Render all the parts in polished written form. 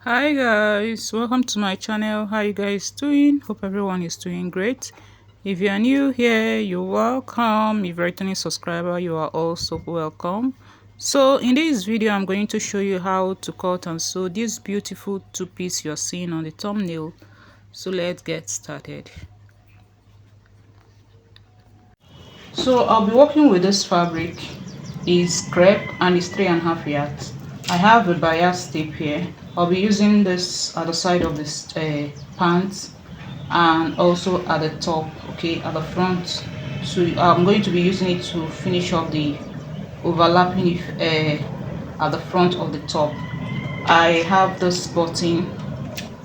Hi guys, welcome to my channel. How you guys doing? Hope everyone is doing great. If you are new here, you're welcome. If you're a returning subscriber, you are also welcome. So in this video, I'm going to show you how to cut and sew this beautiful two-piece you're seeing on the thumbnail. So let's get started. So I'll be working with this fabric. Is crepe and it's 3.5 yards. I have a bias tape here. I'll be using this at the side of this pants and also at the top, okay, at the front. So I'm going to be using it to finish up the overlapping at the front of the top. I have this button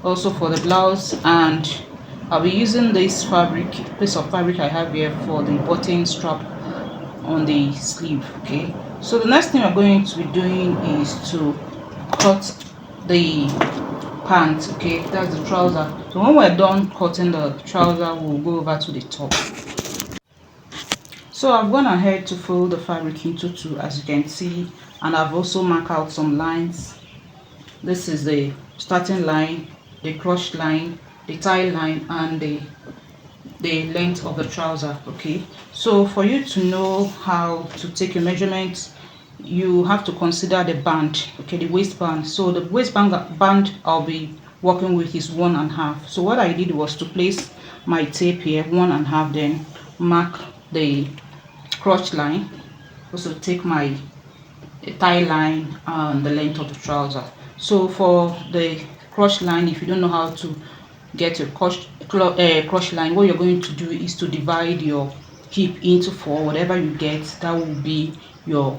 also for the blouse, and I'll be using this fabric piece of fabric I have here for the button strap on the sleeve. Okay, so the next thing we're going to be doing is to cut the pants. Okay, that's the trouser. So when we're done cutting the trouser, we'll go over to the top. So I've gone ahead to fold the fabric into two, as you can see, and I've also marked out some lines. This is the starting line, the crotch line, the tie line, and the length of the trouser. Okay, so for you to know how to take your measurements, you have to consider the band, okay, the waistband. So the waistband I'll be working with is 1.5. So what I did was to place my tape here 1.5, then mark the crotch line, also take my tie line and the length of the trouser. So for the crotch line, if you don't know how to get your crotch line, what you're going to do is to divide your hip into 4. Whatever you get, that will be your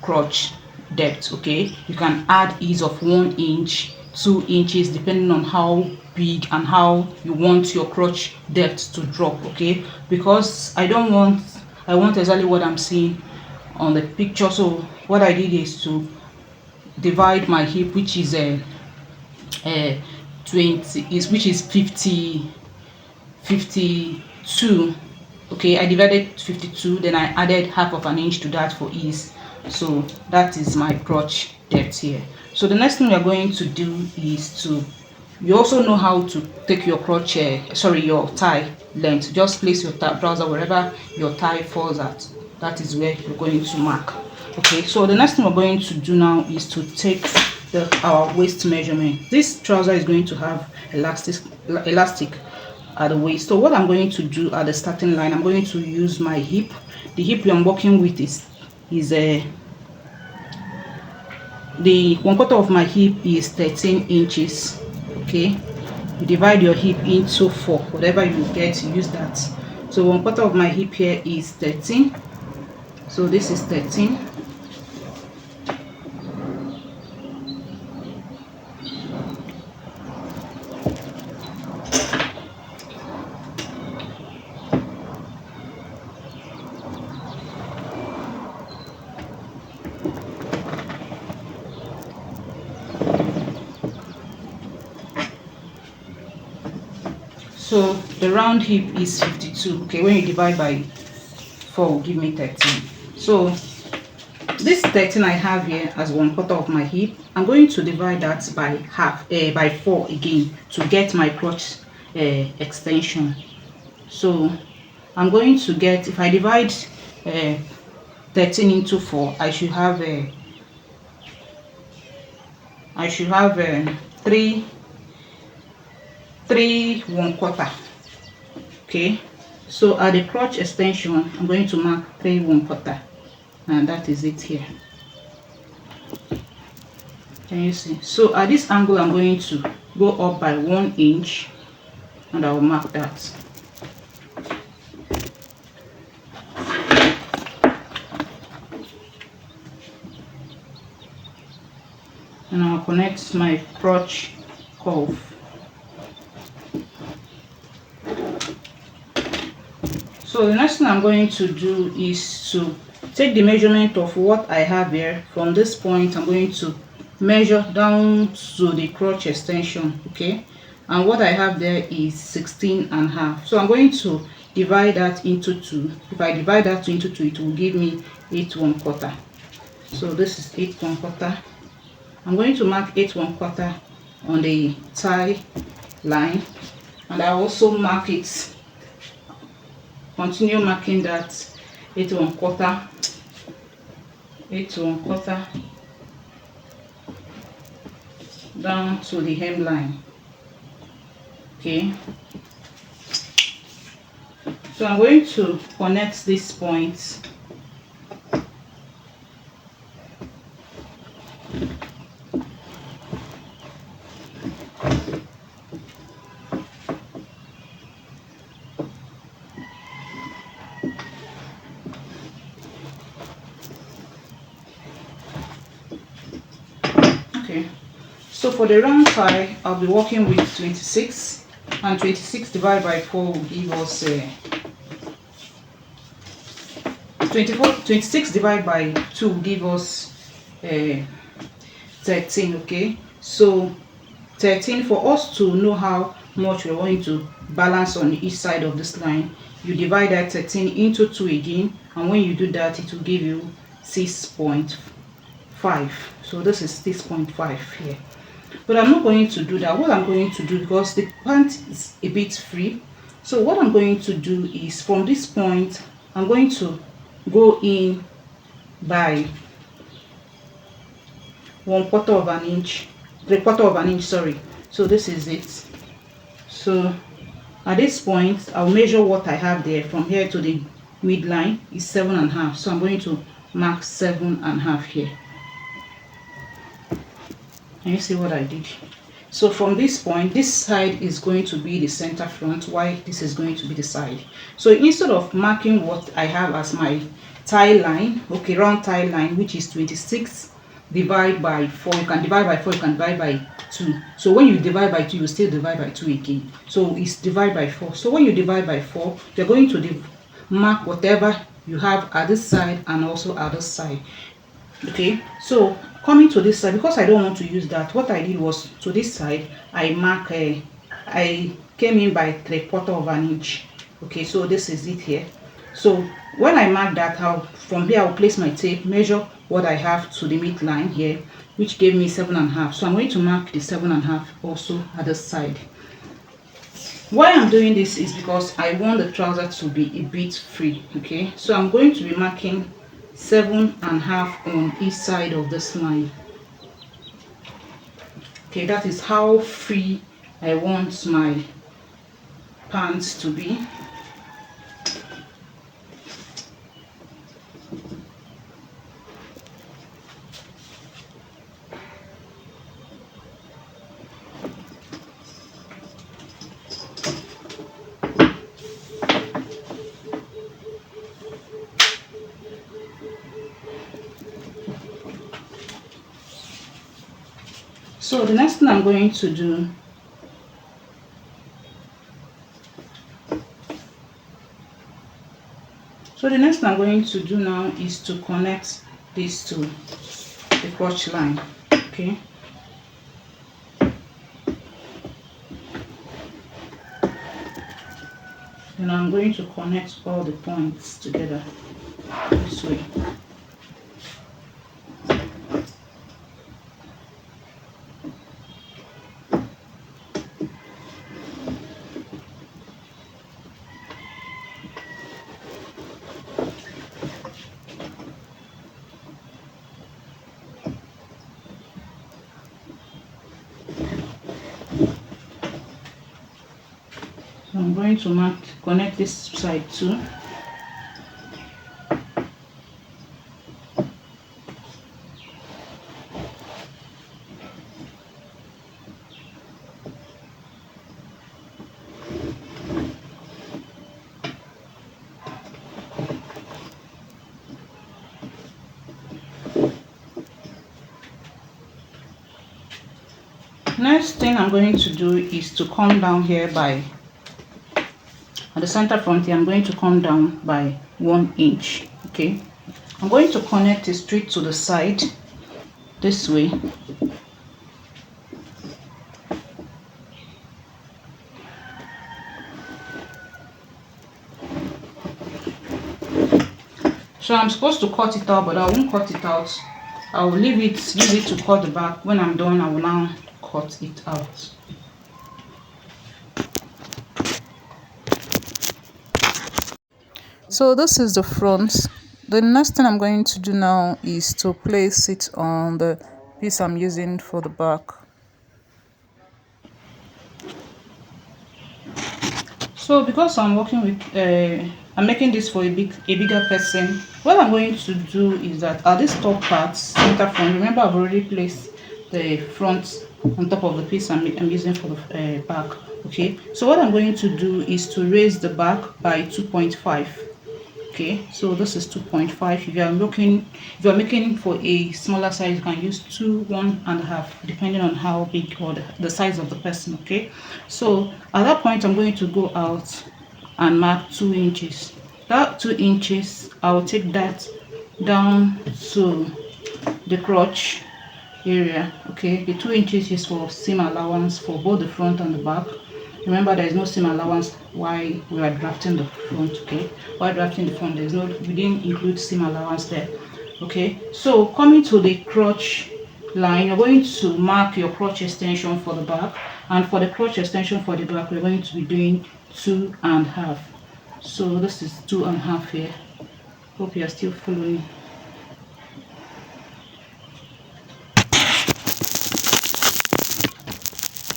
crotch depth. Okay, you can add ease of 1 inch, 2 inches, depending on how big and how you want your crotch depth to drop. Okay, because I want exactly what I'm seeing on the picture. So what I did is to divide my hip, which is a 20 is which is 52. Okay, I divided 52, then I added half of an inch to that for ease. So that is my crotch depth here. So the next thing we are going to do is to, you also know how to take your crotch your tie length. Just place your trouser wherever your tie falls at. That is where you're going to mark. Okay, so the next thing we're going to do now is to take our waist measurement. This trouser is going to have elastic at the waist. So what I'm going to do at the starting line, I'm going to use my hip. The hip I'm working with is the 1/4 of my hip is 13 inches. Okay, you divide your hip into 4. Whatever you get, you use that. So 1/4 of my hip here is 13. So this is 13. So the round hip is 52. Okay, when you divide by 4 will give me 13. So this 13 I have here as 1/4 of my hip. I'm going to divide that by by 4 again to get my crotch extension. So I'm going to get, if I divide 13 into 4, I should have 3 1/4. Okay, so at the crotch extension, I'm going to mark 3 1/4, and that is it here. Can you see? So at this angle, I'm going to go up by 1 inch, and I will mark that. And I'll connect my crotch curve. So the next thing I'm going to do is to take the measurement of what I have here. From this point, I'm going to measure down to the crotch extension. Okay, and what I have there is 16.5. So I'm going to divide that into 2. If I divide that into 2, it will give me 8 1/4. So this is 8 1/4. I'm going to mark 8 1/4 on the tie line, and I also mark it, continue marking that 8 1/4, 8 1/4 down to the hemline. Okay, so I'm going to connect this point. Okay, so for the round tie, I'll be working with 26, and 26 divided by 4 will give us 26 divided by 2 will give us 13. Okay, so 13, for us to know how much we're going to balance on each side of this line, you divide that 13 into 2 again, and when you do that, it will give you 6.5. so this is 6.5 here. But I'm not going to do that. What I'm going to do, because the pant is a bit free, so what I'm going to do is, from this point I'm going to go in by 1/4 of an inch, 3/4 of an inch, sorry. So this is it. So at this point, I'll measure what I have there. From here to the midline is 7.5, so I'm going to mark 7.5 here. Can you see what I did? So from this point, this side is going to be the center front, while this is going to be the side. So instead of marking what I have as my tie line, okay, round tie line, which is 26 divided by 4, you can divide by 4, you can divide by 2. So when you divide by 2, you still divide by 2 again. So it's divide by 4. So when you divide by 4, you're going to mark whatever you have at this side and also at this side. Okay, so coming to this side, because I don't want to use that, what I did was, to this side I mark I came in by 3/4 of an inch. Okay, so this is it here. So when I mark that out, from here I'll place my tape, measure what I have to the midline here, which gave me 7.5. So I'm going to mark the 7.5 also at the side. Why I'm doing this is because I want the trouser to be a bit free. Okay, so I'm going to be marking 7.5 on each side of this line. Okay, that is how free I want my pants to be. So the next thing I'm going to do, now is to connect these to the crotch line. Okay, and I'm going to connect all the points together this way. I'm going to connect this side too. Next thing I'm going to do is to come down here by, at the center front here, I'm going to come down by 1 inch. Okay, I'm going to connect it straight to the side this way. So I'm supposed to cut it out, but I won't cut it out. I will use it to cut the back. When I'm done, I will now cut. cut it out. So this is the front. The next thing I'm going to do now is to place it on the piece I'm using for the back. So because I'm working with I'm making this for a bigger person, what I'm going to do is that at this top part, center front, remember I've already placed the front on top of the piece I'm using for the back. Okay, so what I'm going to do is to raise the back by 2.5. Okay, so this is 2.5. If you are making for a smaller size, you can use 1.5 depending on how big or the size of the person. Okay, so at that point I'm going to go out and mark 2 inches. That 2 inches, I'll take that down to the crotch area. Okay, the 2 inches is for seam allowance for both the front and the back. Remember, there is no seam allowance while we are drafting the front. Okay, while drafting the front, we didn't include seam allowance there. Okay, so coming to the crotch line, you're going to mark your crotch extension for the back, and for the crotch extension for the back, we're going to be doing 2.5. So this is 2.5 here. Hope you are still following.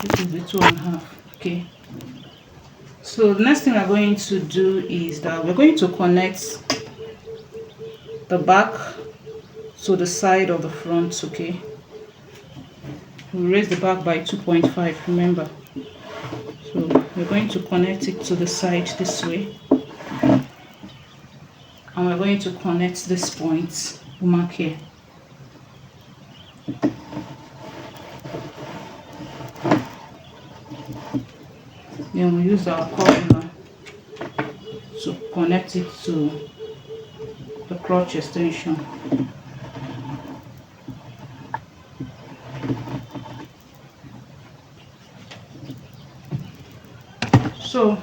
This is the 2.5. Okay, so the next thing we're going to do is that we're going to connect the back to the side of the front. Okay, we raise the back by 2.5, remember. So we're going to connect it to the side this way, and we're going to connect this point we mark here. Then we use our corner to connect it to the crotch extension. So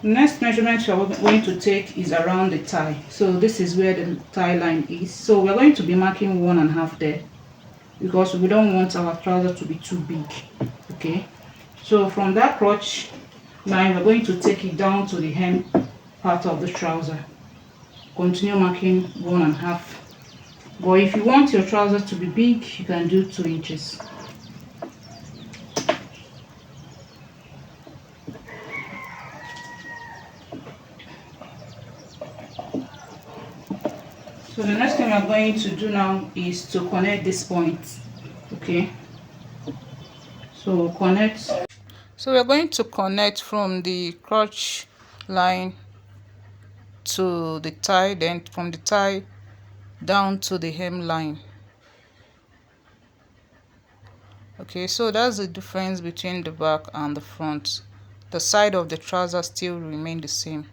the next measurement we are going to take is around the thigh. So this is where the thigh line is. So we're going to be marking 1.5 there because we don't want our trouser to be too big. Okay, so from that crotch line, we're going to take it down to the hem part of the trouser. Continue marking 1.5. But if you want your trouser to be big, you can do 2 inches. So the next thing we're going to do now is to connect this point. Okay, so connect. So we're going to connect from the crotch line to the thigh, then from the thigh down to the hem line. Okay, so that's the difference between the back and the front. The side of the trouser still remain the same.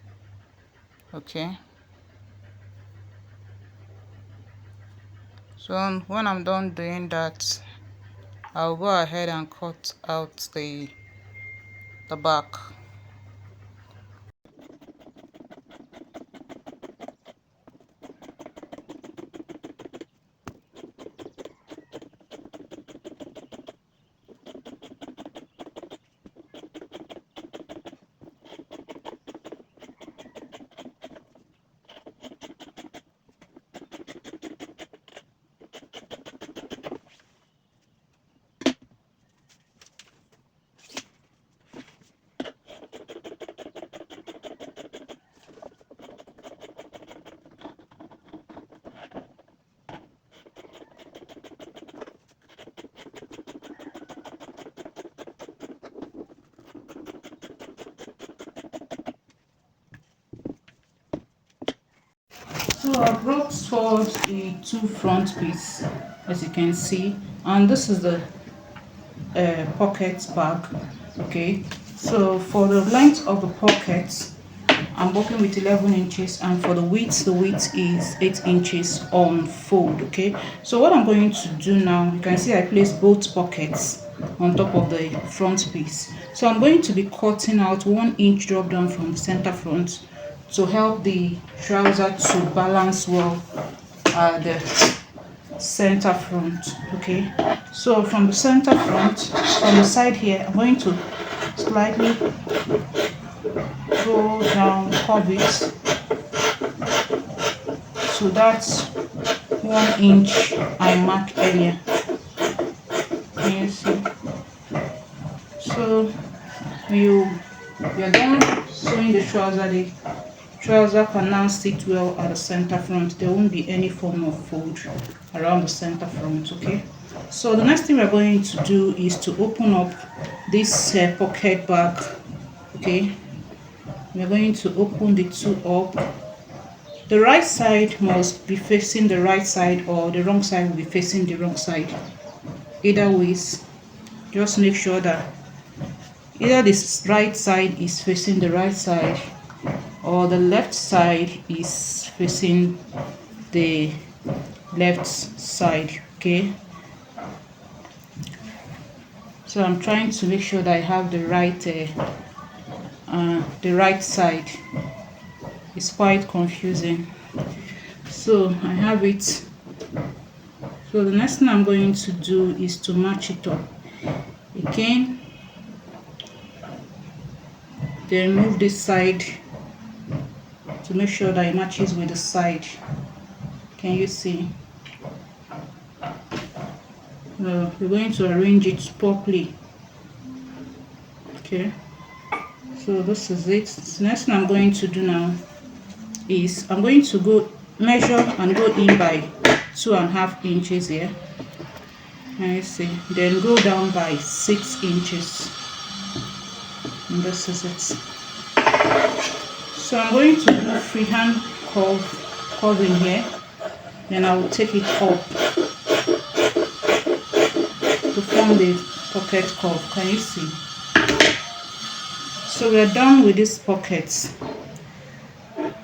Okay, so when I'm done doing that, I'll go ahead and cut out the back. So I brought forward the 2 front piece, as you can see, and this is the pocket bag. Okay, so for the length of the pocket, I'm working with 11 inches, and for the width is 8 inches on fold. Okay, so what I'm going to do now, you can see I placed both pockets on top of the front piece. So I'm going to be cutting out 1 inch drop down from the center front to help the trouser to balance well at the center front. Okay, so from the center front, from the side here, I'm going to slightly go down, curve it so that's 1 inch I marked earlier. Can you see? So when you're done sewing the trouser can now sit well at the center front. There won't be any form of fold around the center front. Okay, so the next thing we're going to do is to open up this pocket bag. Okay, we're going to open the two up. The right side must be facing the right side, or the wrong side will be facing the wrong side. Either ways, just make sure that either this right side is facing the right side or the left side is facing the left side. Okay, so I'm trying to make sure that I have the right side. It's quite confusing, so I have it. So the next thing I'm going to do is to match it up again. Then move this side to make sure that it matches with the side. Can you see? We're going to arrange it properly. Okay, so this is it. The next thing I'm going to do now is I'm going to go measure and go in by 2.5 inches here. Can you see? Then go down by 6 inches. And this is it. So I'm going to do freehand curving here. Then I will take it up to form the pocket curve. Can you see? So we're done with these pockets.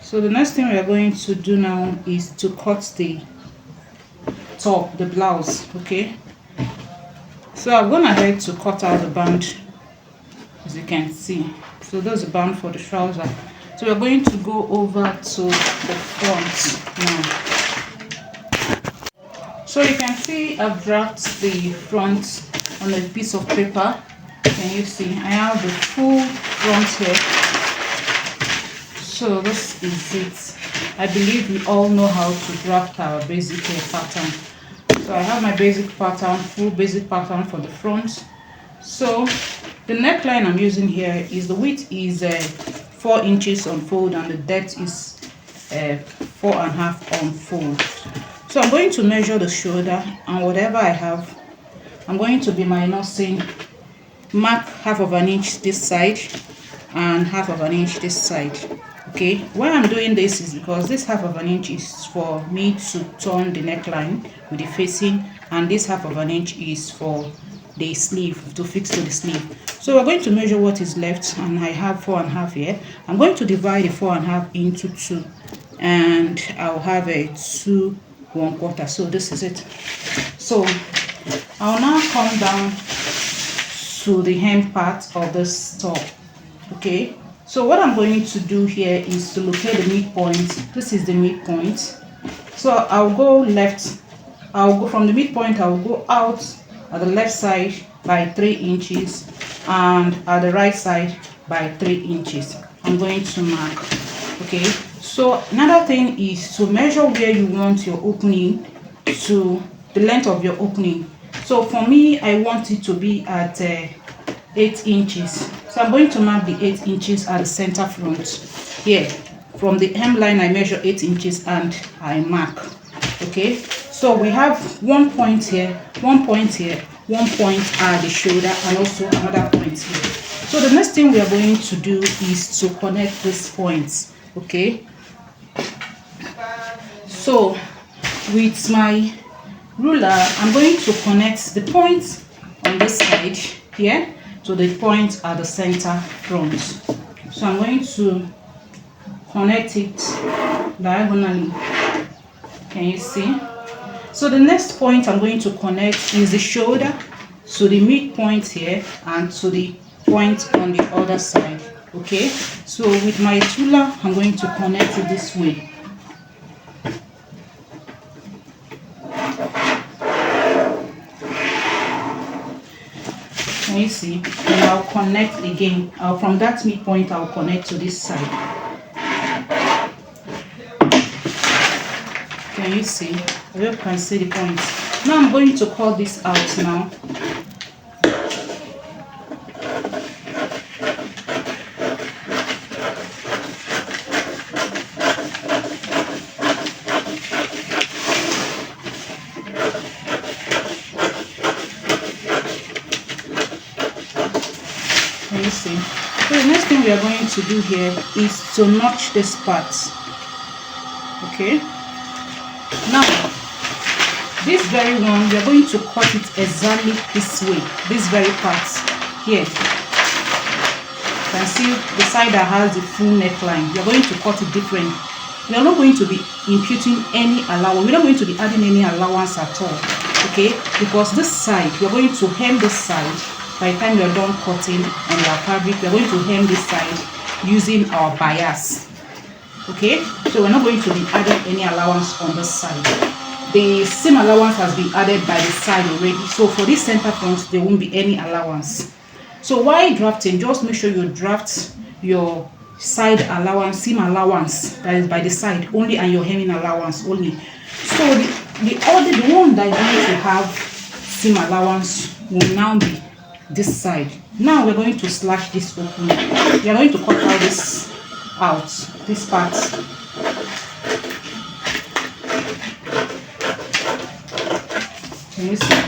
So the next thing we are going to do now is to cut the top, the blouse. Okay, so I've gone ahead to cut out the band, as you can see. So there's a band for the trouser. So we're going to go over to the front now. So you can see I've wrapped the front on a piece of paper. Can you see? I have the full front here. So this is it. I believe we all know how to draft our basic pattern. So I have my basic pattern, full basic pattern for the front. So the neckline I'm using here is, the width is 4 inches on fold and the depth is 4.5 on fold. So I'm going to measure the shoulder, and whatever I have, I'm going to be minusing, mark 1/2 inch this side and 1/2 inch this side. Okay, why I'm doing this is because this 1/2 inch is for me to turn the neckline with the facing, and this 1/2 inch is for the sleeve, to fix to the sleeve. So we're going to measure what is left, and I have 4.5 here. I'm going to divide the 4.5 into 2, and I'll have a 2 1/4. So this is it. So I'll now come down to the hem part of this top. Okay, so what I'm going to do here is to locate the midpoint. This is the midpoint. So I'll go left. I'll go from the midpoint. I'll go out at the left side by 3 inches and at the right side by 3 inches. I'm going to mark. Okay, so another thing is to measure where you want your opening, to the length of your opening. So for me, I want it to be at 8 inches. So I'm going to mark the 8 inches at the center front. Here, from the hemline, I measure 8 inches and I mark. Okay, so we have 1 point here, 1 point here, 1 point at the shoulder, and also another point here. So the next thing we are going to do is to connect these points. Okay, so with my ruler, I'm going to connect the points on this side here to the point at the center front. So I'm going to connect it diagonally. Can you see? So the next point I'm going to connect is the shoulder to the midpoint here and to the point on the other side. Okay, so with my ruler, I'm going to connect it this way. Can you see? And I'll connect again. From that midpoint, I'll connect to this side. Can you see? I hope you can see the point. Now I'm going to cut this out now. Can you see? So the next thing we are going to do here is to notch this part. Okay. Now, this very one, we are going to cut it exactly this way. This very part here. You can see the side that has the full neckline. We are going to cut it different. We are not going to be imputing any allowance. We're not going to be adding any allowance at all. Okay, because this side, we are going to hem this side. By the time we are done cutting on our fabric, we are going to hem this side using our bias. Okay, so we're not going to be adding any allowance on this side. The seam allowance has been added by the side already, so for this center front there won't be any allowance. So while drafting, just make sure you draft your side allowance, seam allowance that is by the side only, and your hemming allowance only. So the one that is going to have seam allowance will now be this side. Now we're going to slash this open. We are going to cut out this part. Can you see?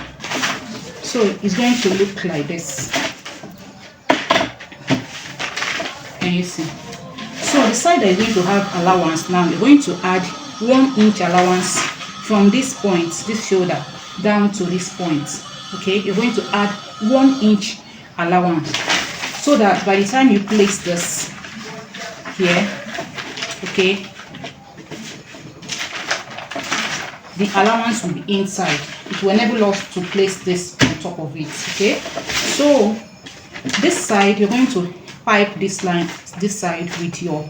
So it's going to look like this. Can you see? So the side that is going to have allowance, now we're going to add 1 inch allowance from this point, this shoulder, down to this point. Okay, you're going to add 1 inch allowance, so that by the time you place this here, okay, the allowance will be inside. It will enable us to place this on top of it. Okay, so this side you're going to pipe this line, this side, with your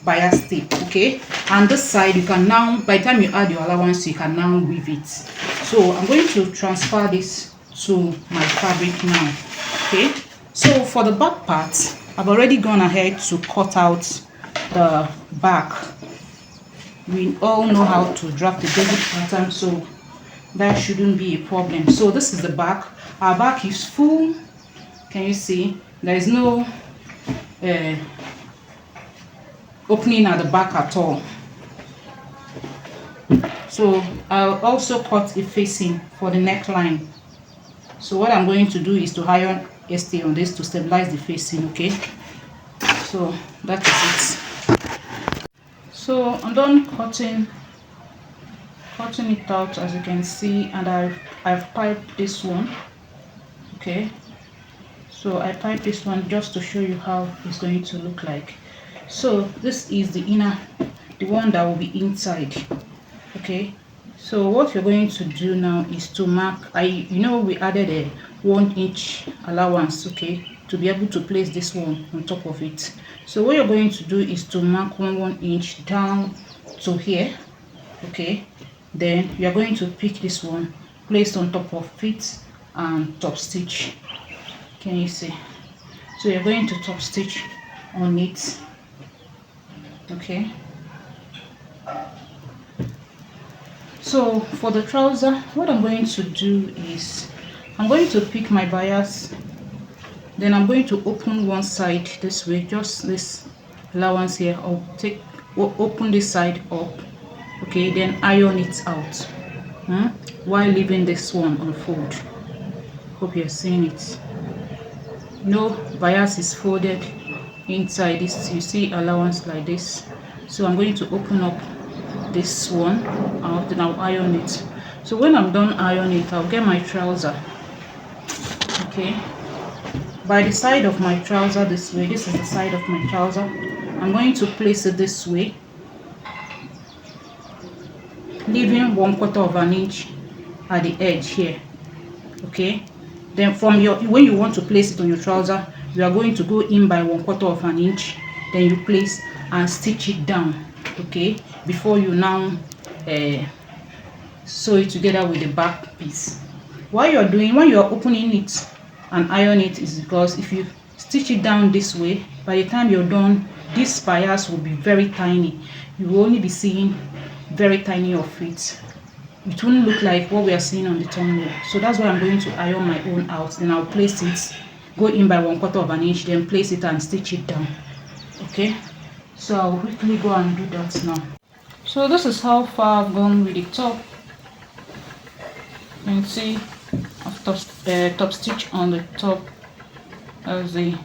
bias tape. Okay, and this side you can now, by the time you add your allowance, you can now weave it. So I'm going to transfer this to my fabric now. Okay, so for the back part, I've already gone ahead to cut out the back. We all know how to draft the basic pattern, so that shouldn't be a problem. So this is the back. Our back is full. Can you see? There is no opening at the back at all. So I'll also cut a facing for the neckline. So what I'm going to do is to iron ST on this to stabilize the facing. Okay, so that is it. So I'm done cutting it out, as you can see, and I've piped this one. Okay, so I piped this one just to show you how it's going to look like. So this is the inner, the one that will be inside. Okay, so what you're going to do now is to mark, we added a 1 inch allowance, okay, to be able to place this one on top of it. So what you're going to do is to mark 1 inch down to here. Okay, then you are going to pick this one, place on top of it, and top stitch. Can you see? So you're going to top stitch on it. Okay, so for the trouser, what I'm going to do is I'm going to pick my bias, then I'm going to open one side this way, just this allowance here. I'll open this side up, okay, then iron it out while leaving this one unfold. Hope you're seeing it. No, bias is folded inside this, you see allowance like this. So I'm going to open up this one out, then I'll iron it. So when I'm done ironing it, I'll get my trouser. Okay, by the side of my trouser this way, this is the side of my trouser. I'm going to place it this way, leaving 1/4 inch at the edge here. Okay, then from when you want to place it on your trouser, you are going to go in by 1/4 inch, then you place and stitch it down. Okay, before you now sew it together with the back piece. when you're opening it and iron it, is because if you stitch it down this way, by the time you're done, this bias will be very tiny. You will only be seeing very tiny of it. It won't look like what we are seeing on the thumbnail. So that's why I'm going to iron my own out. Then I'll place it, go in by 1/4 of an inch, then place it and stitch it down. Okay, so I'll quickly go and do that now. So this is how far I've gone with the top. You can see I've top stitch on the top as the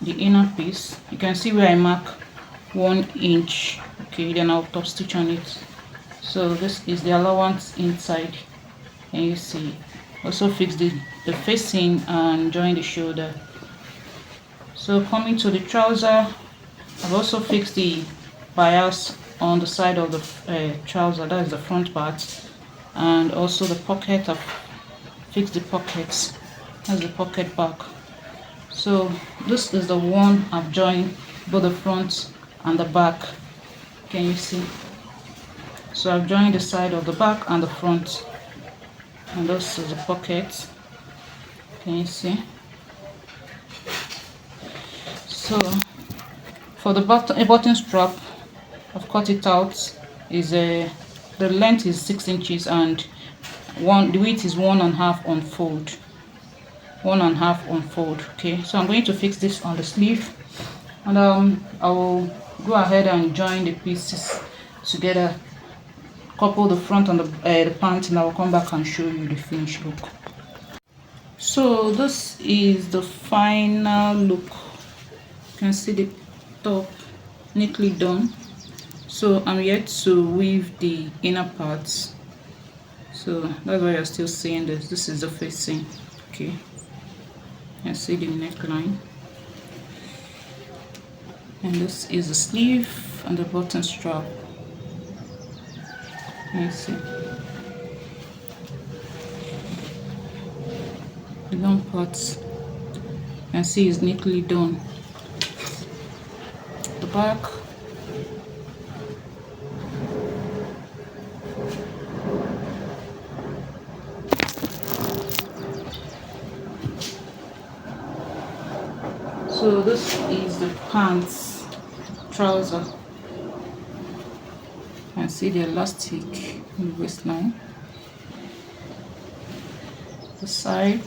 inner piece. You can see where I mark 1 inch. Okay, then I'll top stitch on it. So this is the allowance inside, and you see also fix the facing and join the shoulder. So coming to the trouser, I've also fixed the bias on the side of the trouser, that is the front part, and also the pocket. I've fixed the pockets, that's the pocket back. So this is the one I've joined both the front and the back. Can you see? So I've joined the side of the back and the front, and this is the pocket. Can you see? So for the button strap, I've cut it out. The length is 6 inches and the width is 1.5 unfold. 1.5 unfold. Okay, so I'm going to fix this on the sleeve, and I will go ahead and join the pieces together, couple the front and the pant, and I will come back and show you the finished look. So this is the final look. You can see the top neatly done. So I'm yet to weave the inner parts. So that's why you're still seeing this. This is the facing. Okay, you can see the neckline, and this is the sleeve and the button strap. You see the long parts, you can see is neatly done. The back, so this is the pants trouser. You can see the elastic in the waistline, the side,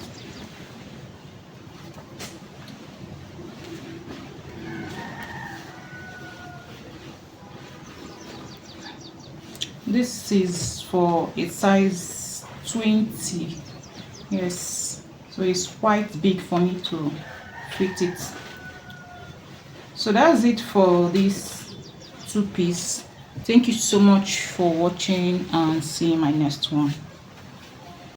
this is for a size 20. Yes, so it's quite big for me to fit it. So that's it for this 2-piece. Thank you so much for watching, and see you in my next one.